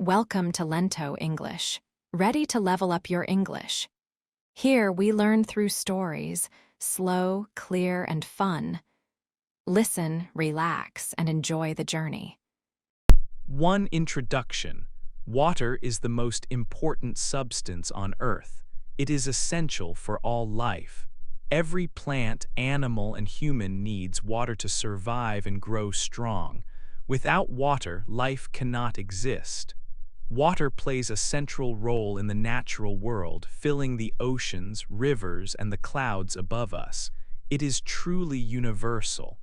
Welcome to Lento English. Ready to level up your English? Here we learn through stories, slow, clear, and fun. Listen, relax, and enjoy the journey. One introduction. Water is the most important substance on Earth. It is essential for all life. Every plant, animal, and human needs water to survive and grow strong. Without water, life cannot exist. Water plays a central role in the natural world, filling the oceans, rivers, and the clouds above us. It is truly universal.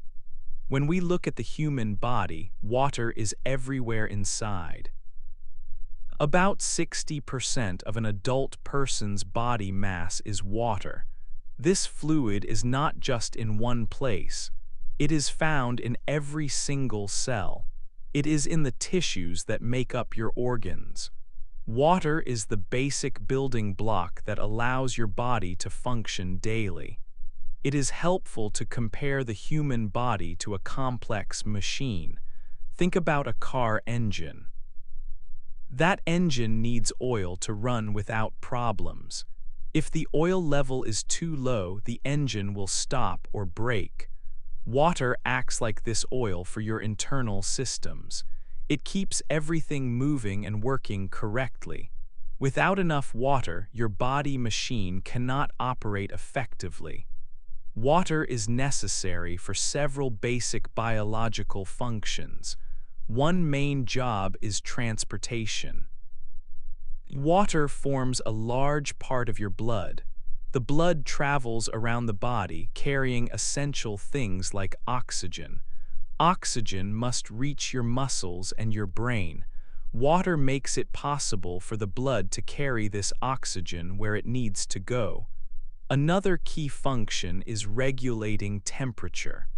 When we look at the human body, water is everywhere inside. About 60% of an adult person's body mass is water. This fluid is not just in one place. It is found in every single cell. It is in the tissues that make up your organs. Water is the basic building block that allows your body to function daily. It is helpful to compare the human body to a complex machine. Think about a car engine. That engine needs oil to run without problems. If the oil level is too low, the engine will stop or break. Water acts like this oil for your internal systems. It keeps everything moving and working correctly. Without enough water, your body machine cannot operate effectively. Water is necessary for several basic biological functions. One main job is transportation. Water forms a large part of your blood. The blood travels around the body carrying essential things like oxygen. Oxygen must reach your muscles and your brain. Water makes it possible for the blood to carry this oxygen where it needs to go. Another key function is regulating temperature.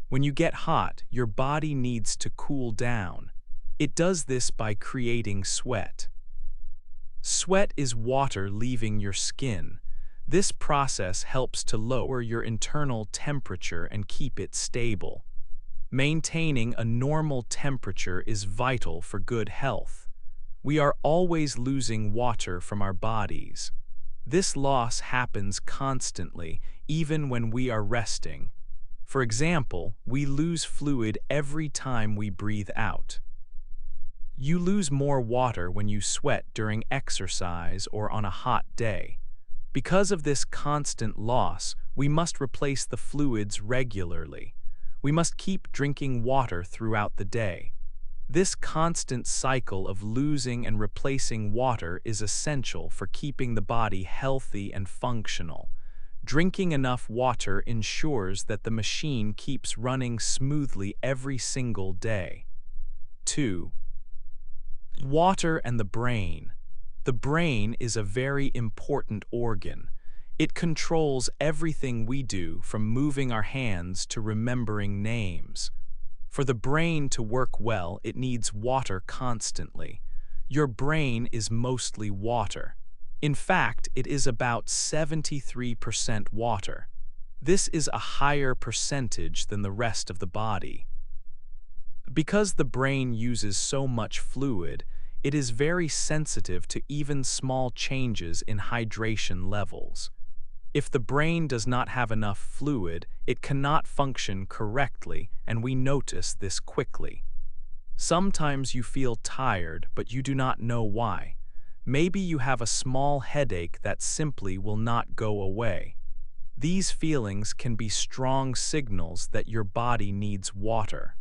When you get hot, your body needs to cool down. It does this by creating sweat. Sweat is water leaving your skin. This process helps to lower your internal temperature and keep it stable. Maintaining a normal temperature is vital for good health. We are always losing water from our bodies. This loss happens constantly, even when we are resting. For example, we lose fluid every time we breathe out. You lose more water when you sweat during exercise or on a hot day. Because of this constant loss, we must replace the fluids regularly. We must keep drinking water throughout the day. This constant cycle of losing and replacing water is essential for keeping the body healthy and functional. Drinking enough water ensures that the machine keeps running smoothly every single day. 2. Water and the brain. The brain is a very important organ. It controls everything we do, from moving our hands to remembering names. For the brain to work well, it needs water constantly. Your brain is mostly water. In fact, it is about 73% water. This is a higher percentage than the rest of the body. Because the brain uses so much fluid, it is very sensitive to even small changes in hydration levels. If the brain does not have enough fluid, it cannot function correctly, and we notice this quickly. Sometimes you feel tired, but you do not know why. Maybe you have a small headache that simply will not go away. These feelings can be strong signals that your body needs water.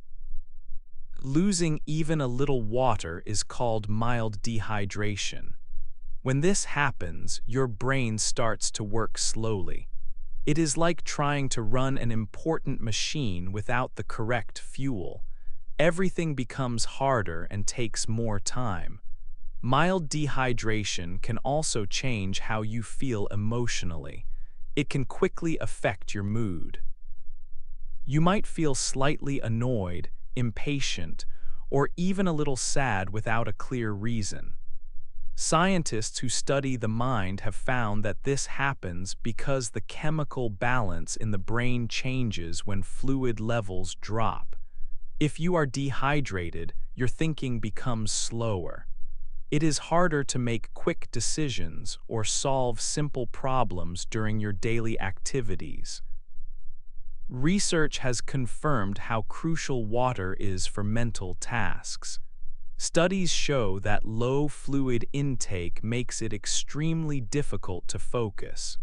Losing even a little water is called mild dehydration. When this happens, your brain starts to work slowly. It is like trying to run an important machine without the correct fuel. Everything becomes harder and takes more time. Mild dehydration can also change how you feel emotionally. It can quickly affect your mood. You might feel slightly annoyed, impatient, or even a little sad without a clear reason. Scientists who study the mind have found that this happens because the chemical balance in the brain changes when fluid levels drop. If you are dehydrated, your thinking becomes slower. It is harder to make quick decisions or solve simple problems during your daily activities. Research has confirmed how crucial water is for mental tasks. Studies show that low fluid intake makes it extremely difficult to focus.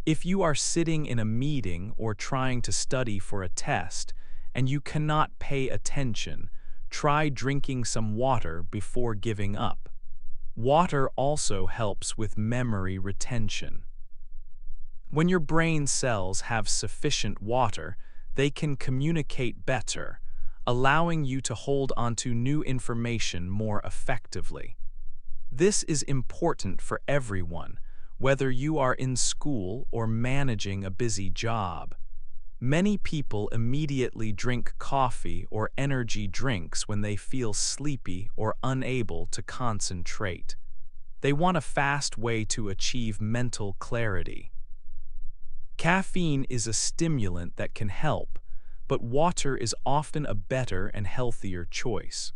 If you are sitting in a meeting or trying to study for a test and you cannot pay attention, try drinking some water before giving up. Water also helps with memory retention. When your brain cells have sufficient water, they can communicate better, allowing you to hold onto new information more effectively. This is important for everyone, whether you are in school or managing a busy job. Many people immediately drink coffee or energy drinks when they feel sleepy or unable to concentrate. They want a fast way to achieve mental clarity. Caffeine is a stimulant that can help, but water is often a better and healthier choice.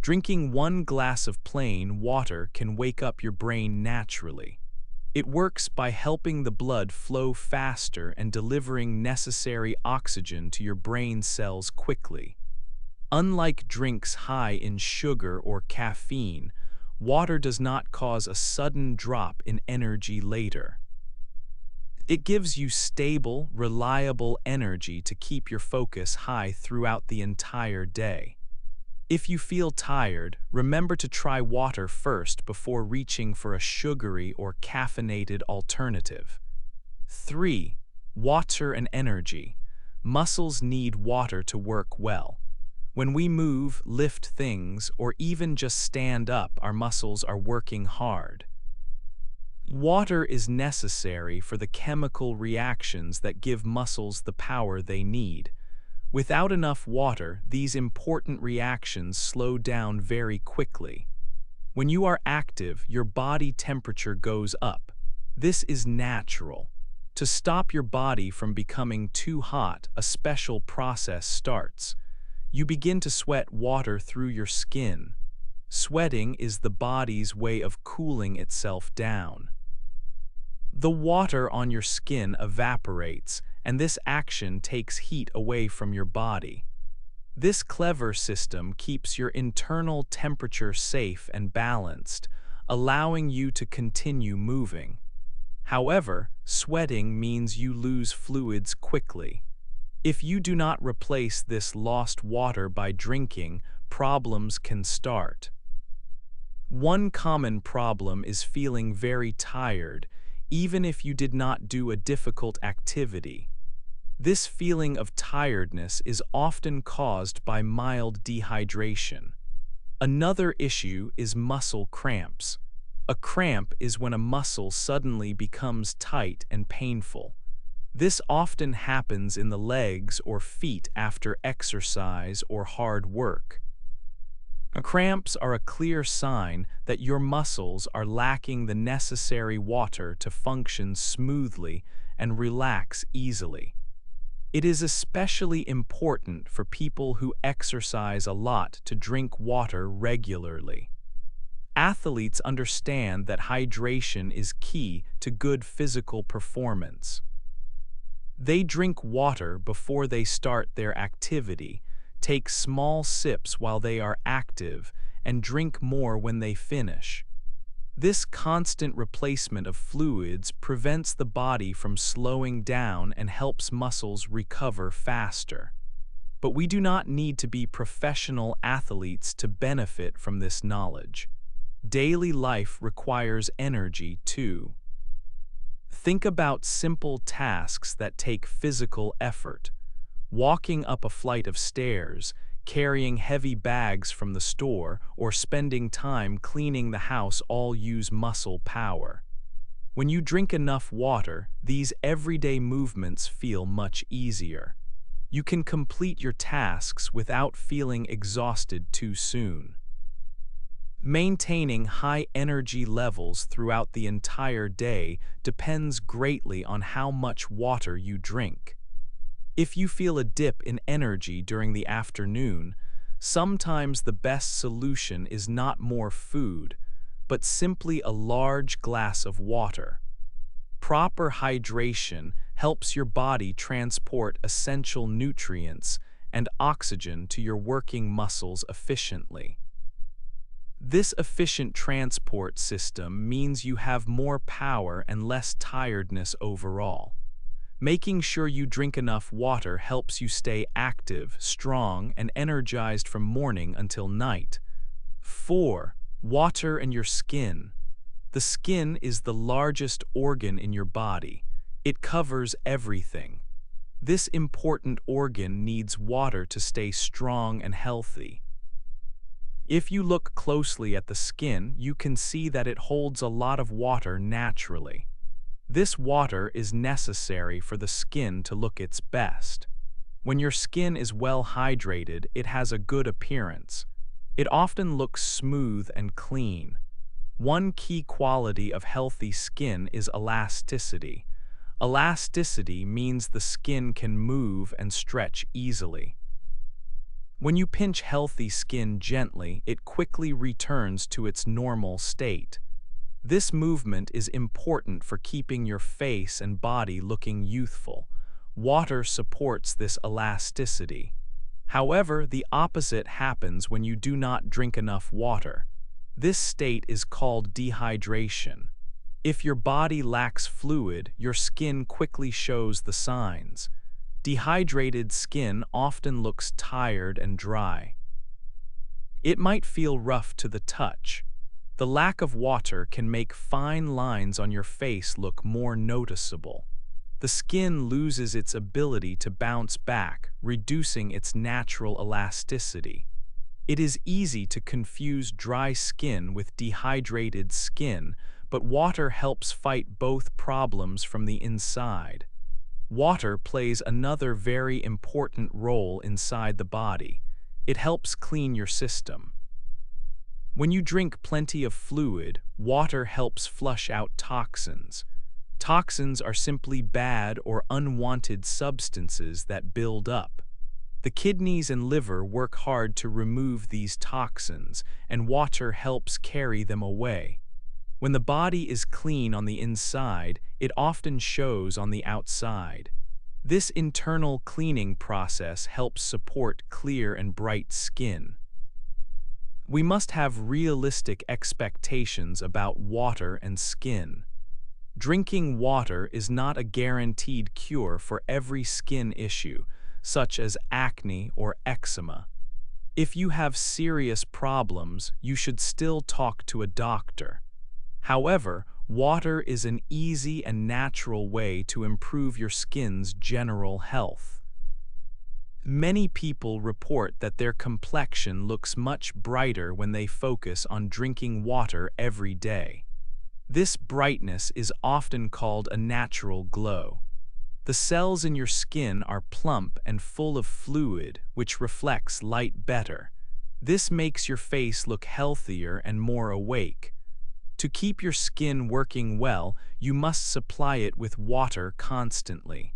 Drinking 1 glass of plain water can wake up your brain naturally. It works by helping the blood flow faster and delivering necessary oxygen to your brain cells quickly. Unlike drinks high in sugar or caffeine, water does not cause a sudden drop in energy later. It gives you stable, reliable energy to keep your focus high throughout the entire day. If you feel tired, remember to try water first before reaching for a sugary or caffeinated alternative. 3. Water and energy. Muscles need water to work well. When we move, lift things, or even just stand up, our muscles are working hard. Water is necessary for the chemical reactions that give muscles the power they need. Without enough water, these important reactions slow down very quickly. When you are active, your body temperature goes up. This is natural. To stop your body from becoming too hot, a special process starts. You begin to sweat water through your skin. Sweating is the body's way of cooling itself down. The water on your skin evaporates, and this action takes heat away from your body. This clever system keeps your internal temperature safe and balanced, allowing you to continue moving. However, sweating means you lose fluids quickly. If you do not replace this lost water by drinking, problems can start. One common problem is feeling very tired, even if you did not do a difficult activity. This feeling of tiredness is often caused by mild dehydration. Another issue is muscle cramps. A cramp is when a muscle suddenly becomes tight and painful. This often happens in the legs or feet after exercise or hard work. Cramps are a clear sign that your muscles are lacking the necessary water to function smoothly and relax easily. It is especially important for people who exercise a lot to drink water regularly. Athletes understand that hydration is key to good physical performance. They drink water before they start their activity, take small sips while they are active, and drink more when they finish. This constant replacement of fluids prevents the body from slowing down and helps muscles recover faster. But we do not need to be professional athletes to benefit from this knowledge. Daily life requires energy too. Think about simple tasks that take physical effort. Walking up a flight of stairs, carrying heavy bags from the store, or spending time cleaning the house all use muscle power. When you drink enough water, these everyday movements feel much easier. You can complete your tasks without feeling exhausted too soon. Maintaining high energy levels throughout the entire day depends greatly on how much water you drink. If you feel a dip in energy during the afternoon, sometimes the best solution is not more food, but simply a large glass of water. Proper hydration helps your body transport essential nutrients and oxygen to your working muscles efficiently. This efficient transport system means you have more power and less tiredness overall. Making sure you drink enough water helps you stay active, strong, and energized from morning until night. 4. Water and your skin. The skin is the largest organ in your body. It covers everything. This important organ needs water to stay strong and healthy. If you look closely at the skin, you can see that it holds a lot of water naturally. This water is necessary for the skin to look its best. When your skin is well hydrated, it has a good appearance. It often looks smooth and clean. One key quality of healthy skin is elasticity. Elasticity means the skin can move and stretch easily. When you pinch healthy skin gently, it quickly returns to its normal state. This movement is important for keeping your face and body looking youthful. Water supports this elasticity. However, the opposite happens when you do not drink enough water. This state is called dehydration. If your body lacks fluid, your skin quickly shows the signs. Dehydrated skin often looks tired and dry. It might feel rough to the touch. The lack of water can make fine lines on your face look more noticeable. The skin loses its ability to bounce back, reducing its natural elasticity. It is easy to confuse dry skin with dehydrated skin, but water helps fight both problems from the inside. Water plays another very important role inside the body. It helps clean your system. When you drink plenty of fluid, water helps flush out toxins. Toxins are simply bad or unwanted substances that build up. The kidneys and liver work hard to remove these toxins, and water helps carry them away. When the body is clean on the inside, it often shows on the outside. This internal cleaning process helps support clear and bright skin. We must have realistic expectations about water and skin. Drinking water is not a guaranteed cure for every skin issue, such as acne or eczema. If you have serious problems, you should still talk to a doctor. However, water is an easy and natural way to improve your skin's general health. Many people report that their complexion looks much brighter when they focus on drinking water every day. This brightness is often called a natural glow. The cells in your skin are plump and full of fluid, which reflects light better. This makes your face look healthier and more awake. To keep your skin working well, you must supply it with water constantly.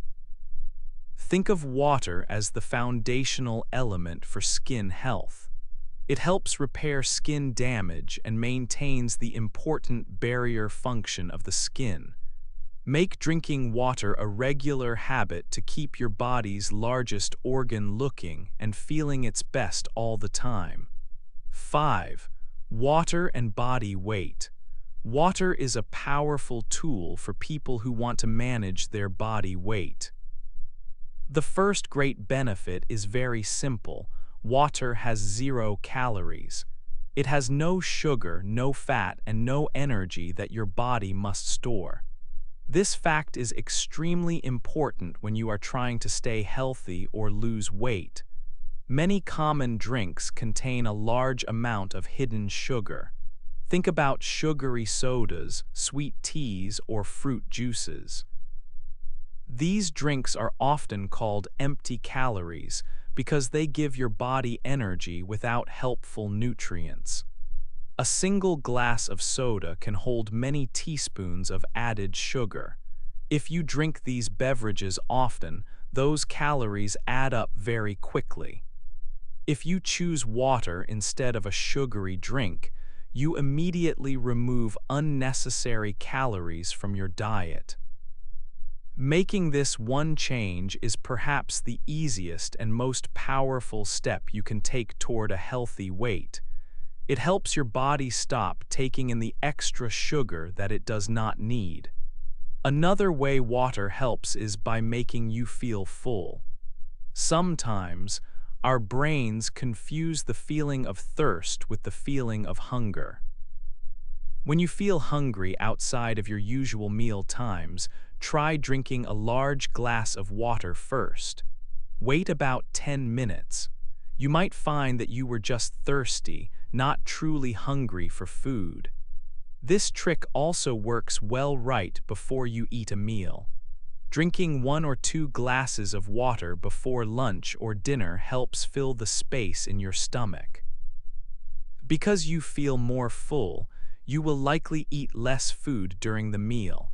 Think of water as the foundational element for skin health. It helps repair skin damage and maintains the important barrier function of the skin. Make drinking water a regular habit to keep your body's largest organ looking and feeling its best all the time. 5. Water and body weight. Water is a powerful tool for people who want to manage their body weight. The first great benefit is very simple. Water has 0 calories. It has no sugar, no fat, and no energy that your body must store. This fact is extremely important when you are trying to stay healthy or lose weight. Many common drinks contain a large amount of hidden sugar. Think about sugary sodas, sweet teas, or fruit juices. These drinks are often called empty calories because they give your body energy without helpful nutrients. A single glass of soda can hold many teaspoons of added sugar. If you drink these beverages often, those calories add up very quickly. If you choose water instead of a sugary drink, you immediately remove unnecessary calories from your diet. Making this one change is perhaps the easiest and most powerful step you can take toward a healthy weight. It helps your body stop taking in the extra sugar that it does not need. Another way water helps is by making you feel full. Sometimes, our brains confuse the feeling of thirst with the feeling of hunger. When you feel hungry outside of your usual meal times, try drinking a large glass of water first. Wait about 10 minutes. You might find that you were just thirsty, not truly hungry for food. This trick also works well right before you eat a meal. Drinking 1 or 2 glasses of water before lunch or dinner helps fill the space in your stomach. Because you feel more full, you will likely eat less food during the meal.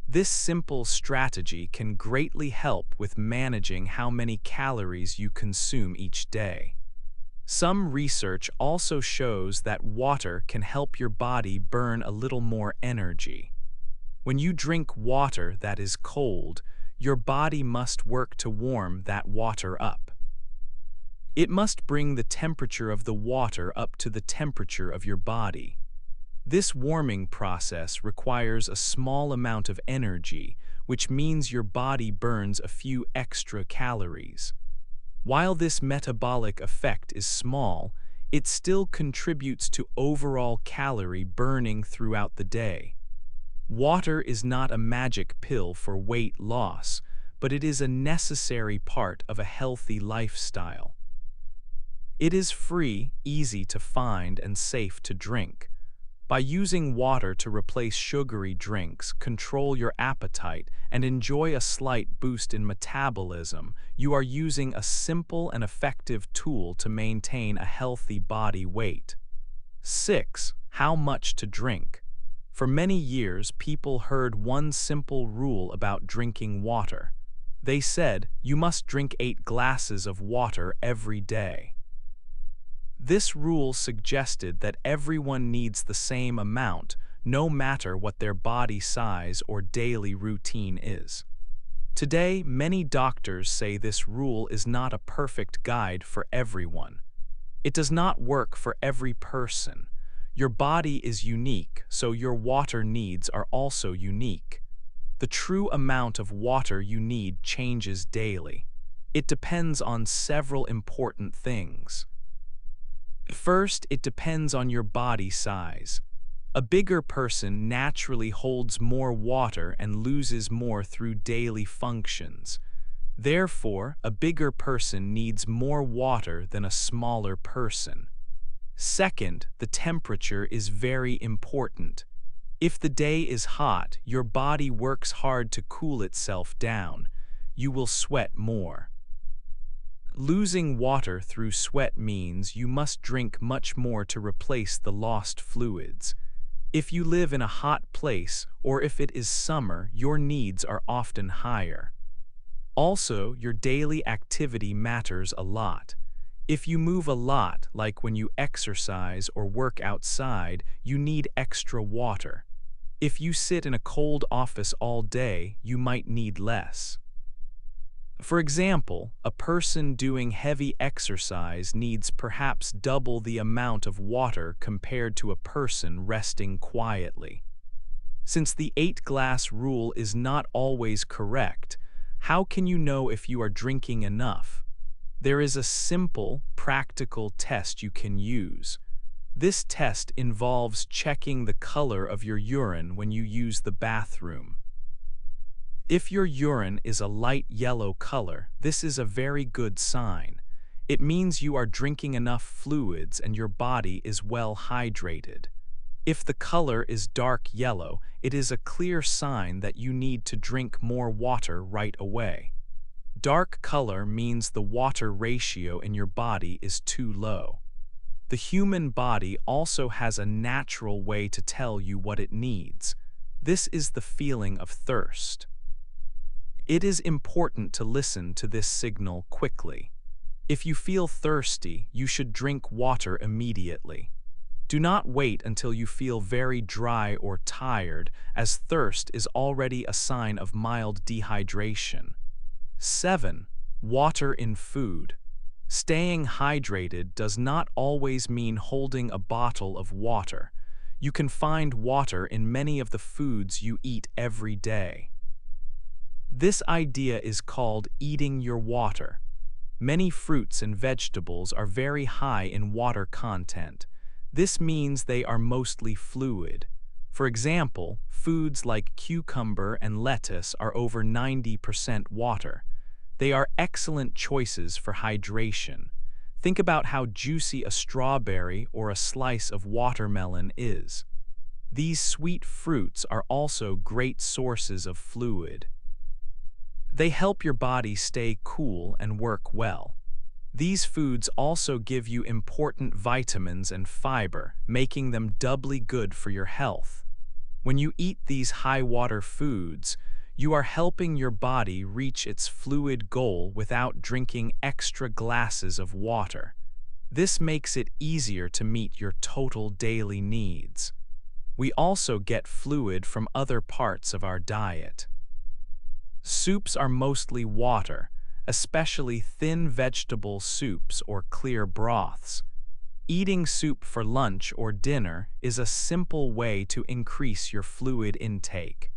This simple strategy can greatly help with managing how many calories you consume each day. Some research also shows that water can help your body burn a little more energy. When you drink water that is cold, your body must work to warm that water up. It must bring the temperature of the water up to the temperature of your body. This warming process requires a small amount of energy, which means your body burns a few extra calories. While this metabolic effect is small, it still contributes to overall calorie burning throughout the day. Water is not a magic pill for weight loss, but it is a necessary part of a healthy lifestyle. It is free, easy to find, and safe to drink. By using water to replace sugary drinks, control your appetite, and enjoy a slight boost in metabolism, you are using a simple and effective tool to maintain a healthy body weight. 6. How much to drink? For many years, people heard one simple rule about drinking water. They said, you must drink 8 glasses of water every day. This rule suggested that everyone needs the same amount, no matter what their body size or daily routine is. Today, many doctors say this rule is not a perfect guide for everyone. It does not work for every person. Your body is unique, so your water needs are also unique. The true amount of water you need changes daily. It depends on several important things. First, it depends on your body size. A bigger person naturally holds more water and loses more through daily functions. Therefore, a bigger person needs more water than a smaller person. Second, the temperature is very important. If the day is hot, your body works hard to cool itself down. You will sweat more. Losing water through sweat means you must drink much more to replace the lost fluids. If you live in a hot place or if it is summer, your needs are often higher. Also, your daily activity matters a lot. If you move a lot, like when you exercise or work outside, you need extra water. If you sit in a cold office all day, you might need less. For example, a person doing heavy exercise needs perhaps double the amount of water compared to a person resting quietly. Since the 8-glass rule is not always correct, how can you know if you are drinking enough? There is a simple, practical test you can use. This test involves checking the color of your urine when you use the bathroom. If your urine is a light yellow color, this is a very good sign. It means you are drinking enough fluids and your body is well hydrated. If the color is dark yellow, it is a clear sign that you need to drink more water right away. Dark color means the water ratio in your body is too low. The human body also has a natural way to tell you what it needs. This is the feeling of thirst. It is important to listen to this signal quickly. If you feel thirsty, you should drink water immediately. Do not wait until you feel very dry or tired, as thirst is already a sign of mild dehydration. 7. Water in food. Staying hydrated does not always mean holding a bottle of water. You can find water in many of the foods you eat every day. This idea is called eating your water. Many fruits and vegetables are very high in water content. This means they are mostly fluid. For example, foods like cucumber and lettuce are over 90% water. They are excellent choices for hydration. Think about how juicy a strawberry or a slice of watermelon is. These sweet fruits are also great sources of fluid. They help your body stay cool and work well. These foods also give you important vitamins and fiber, making them doubly good for your health. When you eat these high-water foods, you are helping your body reach its fluid goal without drinking extra glasses of water. This makes it easier to meet your total daily needs. We also get fluid from other parts of our diet. Soups are mostly water, especially thin vegetable soups or clear broths. Eating soup for lunch or dinner is a simple way to increase your fluid intake.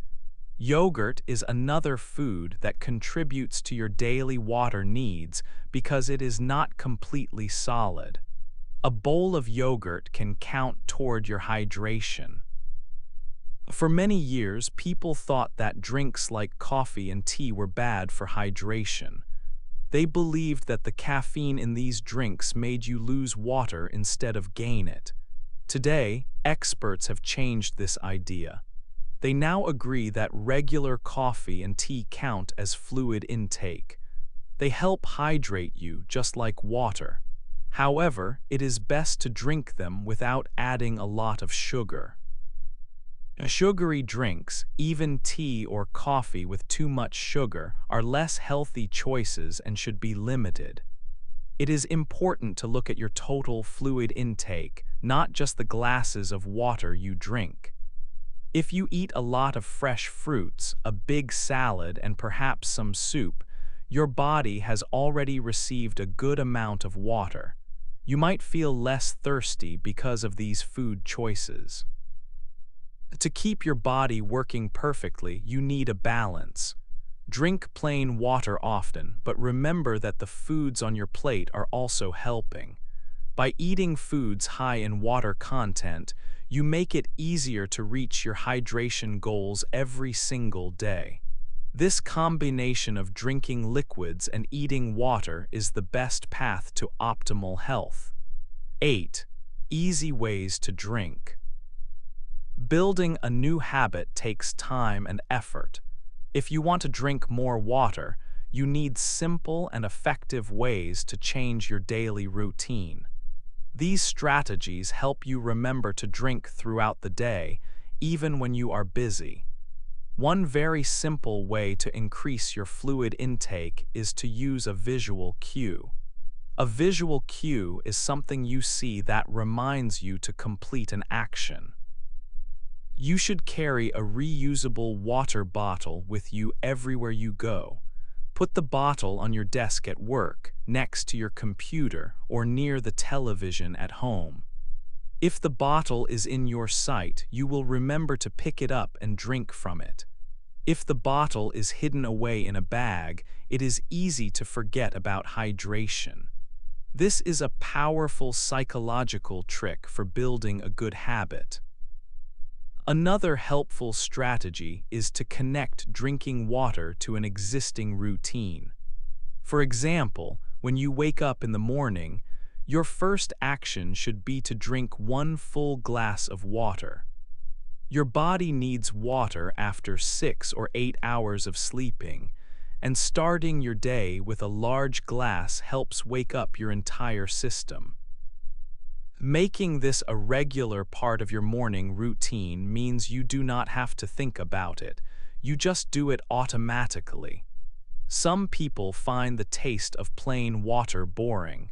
Yogurt is another food that contributes to your daily water needs because it is not completely solid. A bowl of yogurt can count toward your hydration. For many years, people thought that drinks like coffee and tea were bad for hydration. They believed that the caffeine in these drinks made you lose water instead of gain it. Today, experts have changed this idea. They now agree that regular coffee and tea count as fluid intake. They help hydrate you just like water. However, it is best to drink them without adding a lot of sugar. Sugary drinks, even tea or coffee with too much sugar, are less healthy choices and should be limited. It is important to look at your total fluid intake, not just the glasses of water you drink. If you eat a lot of fresh fruits, a big salad, and perhaps some soup, your body has already received a good amount of water. You might feel less thirsty because of these food choices. To keep your body working perfectly, you need a balance. Drink plain water often, but remember that the foods on your plate are also helping. By eating foods high in water content, you make it easier to reach your hydration goals every single day. This combination of drinking liquids and eating water is the best path to optimal health. 8. Easy ways to drink. Building a new habit takes time and effort. If you want to drink more water, you need simple and effective ways to change your daily routine. These strategies help you remember to drink throughout the day, even when you are busy. One very simple way to increase your fluid intake is to use a visual cue. A visual cue is something you see that reminds you to complete an action. You should carry a reusable water bottle with you everywhere you go. Put the bottle on your desk at work, next to your computer, or near the television at home. If the bottle is in your sight, you will remember to pick it up and drink from it. If the bottle is hidden away in a bag, it is easy to forget about hydration. This is a powerful psychological trick for building a good habit. Another helpful strategy is to connect drinking water to an existing routine. For example, when you wake up in the morning, your first action should be to drink 1 full glass of water. Your body needs water after 6 or 8 hours of sleeping, and starting your day with a large glass helps wake up your entire system. Making this a regular part of your morning routine means you do not have to think about it. You just do it automatically. Some people find the taste of plain water boring.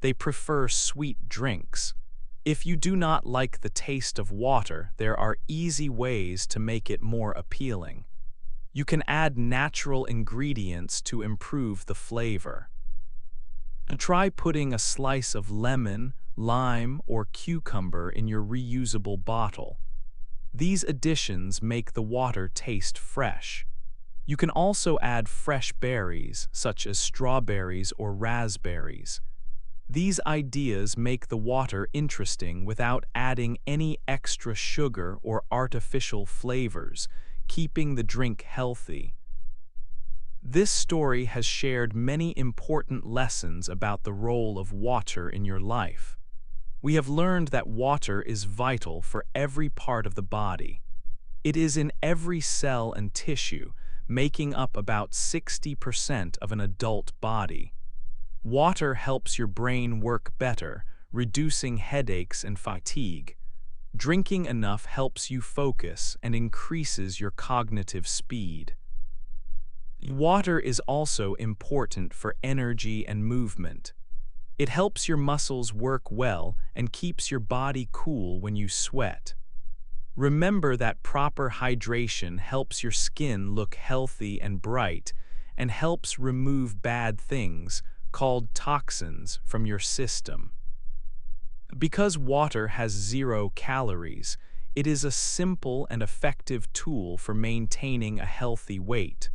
They prefer sweet drinks. If you do not like the taste of water, there are easy ways to make it more appealing. You can add natural ingredients to improve the flavor. Try putting a slice of lemon, lime, or cucumber in your reusable bottle. These additions make the water taste fresh. You can also add fresh berries, such as strawberries or raspberries. These ideas make the water interesting without adding any extra sugar or artificial flavors, keeping the drink healthy. This story has shared many important lessons about the role of water in your life. We have learned that water is vital for every part of the body. It is in every cell and tissue, making up about 60% of an adult body. Water helps your brain work better, reducing headaches and fatigue. Drinking enough helps you focus and increases your cognitive speed. Water is also important for energy and movement. It helps your muscles work well and keeps your body cool when you sweat. Remember that proper hydration helps your skin look healthy and bright and helps remove bad things, called toxins, from your system. Because water has 0 calories, it is a simple and effective tool for maintaining a healthy weight.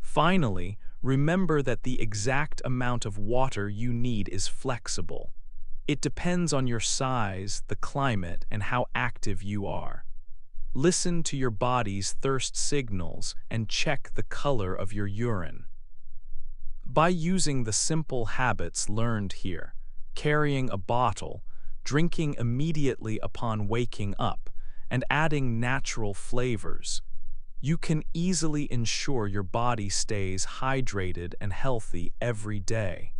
Finally, remember that the exact amount of water you need is flexible. It depends on your size, the climate, and how active you are. Listen to your body's thirst signals and check the color of your urine. By using the simple habits learned here, carrying a bottle, drinking immediately upon waking up, and adding natural flavors, you can easily ensure your body stays hydrated and healthy every day.